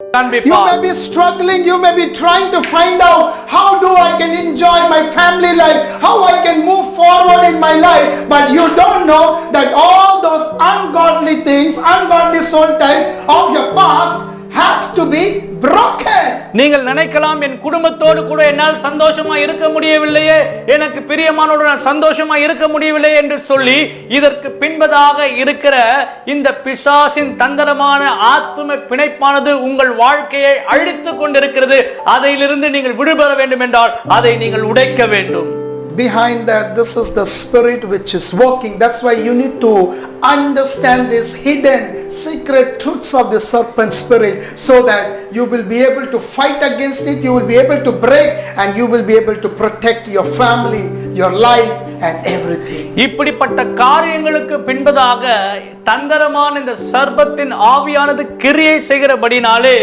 You may be struggling, you may be trying to find out how do I can enjoy my family life, how I can move forward in my life, but you don't know that all those ungodly things, ungodly soul ties of your past has to be broken. நீங்கள் நினைக்கலாம் என் குடும்பத்தோடு கூட என்னால் சந்தோஷமா இருக்க முடியவில்லையே, எனக்கு பிரியமானவரோடு நான் சந்தோஷமா இருக்க முடியவில்லை என்று சொல்லி இதற்கு பின்பதாக இருக்கிற இந்த பிசாசின் தந்திரமான ஆத்தும பிணைப்பானது உங்கள் வாழ்க்கையை அழித்துக் கொண்டிருக்கிறது. அதிலிருந்து நீங்கள் விடுபட வேண்டும் என்றால் அதை நீங்கள் உடைக்க வேண்டும். Behind that, this is the spirit which is working. That's why you need to understand this hidden secret truths of the serpent spirit, so that you will be able to fight against it, you will be able to break, and you will be able to protect your family, your life and everything. இப்படிப்பட்ட காரியங்களுக்கு பின்பதாக தந்திரமான இந்த சர்ப்பத்தின் ஆவியானது கிரியை செய்கிறபடினாலே